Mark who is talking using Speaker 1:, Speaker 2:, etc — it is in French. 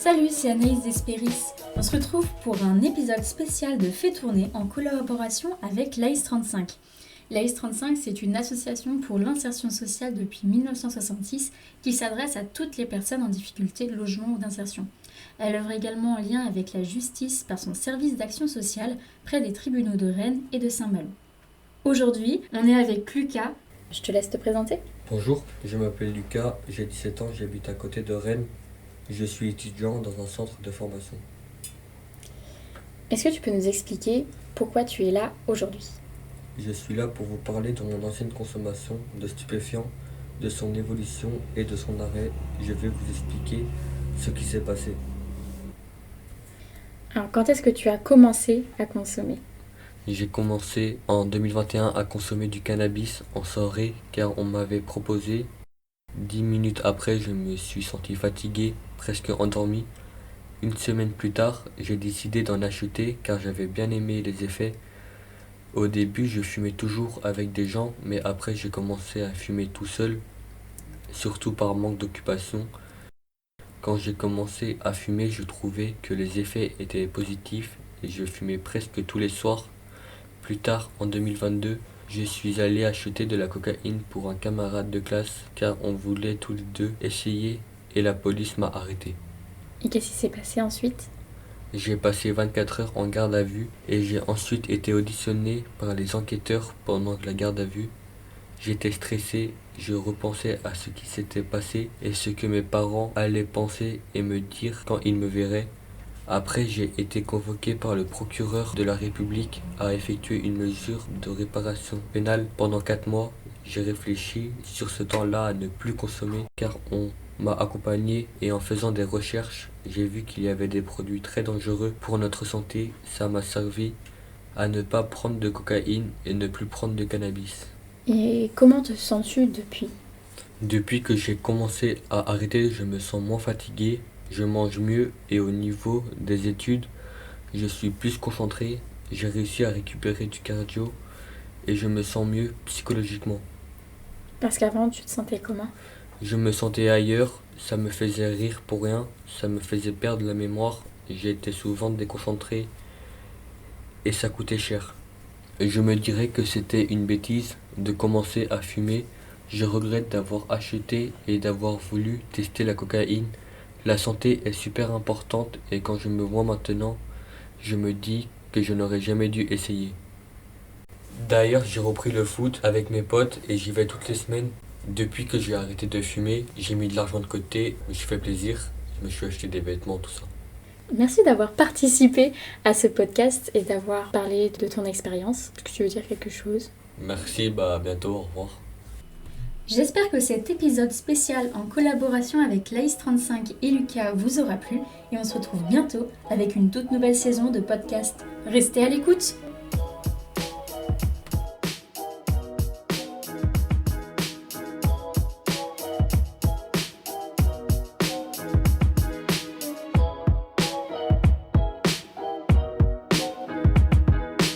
Speaker 1: Salut, c'est Anaïs Despéris. On se retrouve pour un épisode spécial de Fait tourner en collaboration avec l'AIS35. L'AIS35, c'est une association pour l'insertion sociale depuis 1966 qui s'adresse à toutes les personnes en difficulté de logement ou d'insertion. Elle œuvre également en lien avec la justice par son service d'action sociale près des tribunaux de Rennes et de Saint-Malo. Aujourd'hui, on est avec Lucas. Je te laisse te présenter.
Speaker 2: Bonjour, je m'appelle Lucas, j'ai 17 ans, j'habite à côté de Rennes. Je suis étudiant dans un centre de formation.
Speaker 1: Est-ce que tu peux nous expliquer pourquoi tu es là aujourd'hui ?
Speaker 2: Je suis là pour vous parler de mon ancienne consommation de stupéfiants, de son évolution et de son arrêt. Je vais vous expliquer ce qui s'est passé.
Speaker 1: Alors, quand est-ce que tu as commencé à consommer ?
Speaker 2: J'ai commencé en 2021 à consommer du cannabis en soirée car on m'avait proposé. 10 minutes après, je me suis senti fatigué, presque endormi. Une semaine plus tard, j'ai décidé d'en acheter car j'avais bien aimé les effets. Au début, je fumais toujours avec des gens, mais après j'ai commencé à fumer tout seul, surtout par manque d'occupation. Quand j'ai commencé à fumer, je trouvais que les effets étaient positifs et je fumais presque tous les soirs. Plus tard, en 2022, je suis allé acheter de la cocaïne pour un camarade de classe car on voulait tous les deux essayer et la police m'a arrêté.
Speaker 1: Et qu'est-ce qui s'est passé ensuite ?
Speaker 2: J'ai passé 24 heures en garde à vue et j'ai ensuite été auditionné par les enquêteurs pendant la garde à vue. J'étais stressé, je repensais à ce qui s'était passé et ce que mes parents allaient penser et me dire quand ils me verraient. Après, j'ai été convoqué par le procureur de la République à effectuer une mesure de réparation pénale pendant 4 mois. J'ai réfléchi sur ce temps-là à ne plus consommer car on m'a accompagné et en faisant des recherches, j'ai vu qu'il y avait des produits très dangereux pour notre santé. Ça m'a servi à ne pas prendre de cocaïne et ne plus prendre de cannabis.
Speaker 1: Et comment te sens-tu depuis ?
Speaker 2: Depuis que j'ai commencé à arrêter, je me sens moins fatigué, je mange mieux et au niveau des études, je suis plus concentré, j'ai réussi à récupérer du cardio et je me sens mieux psychologiquement.
Speaker 1: Parce qu'avant, tu te sentais comment ?
Speaker 2: Je me sentais ailleurs, ça me faisait rire pour rien, ça me faisait perdre la mémoire, j'étais souvent déconcentré et ça coûtait cher. Je me dirais que c'était une bêtise de commencer à fumer. Je regrette d'avoir acheté et d'avoir voulu tester la cocaïne. La santé est super importante et quand je me vois maintenant, je me dis que je n'aurais jamais dû essayer. D'ailleurs, j'ai repris le foot avec mes potes et j'y vais toutes les semaines. Depuis que j'ai arrêté de fumer, j'ai mis de l'argent de côté, je me suis fait plaisir, je me suis acheté des vêtements, tout ça.
Speaker 1: Merci d'avoir participé à ce podcast et d'avoir parlé de ton expérience. Est-ce que tu veux dire quelque chose ?
Speaker 2: Merci, à bientôt, au revoir.
Speaker 1: J'espère que cet épisode spécial en collaboration avec l'AIS35 et Lucas vous aura plu et on se retrouve bientôt avec une toute nouvelle saison de podcast. Restez à l'écoute!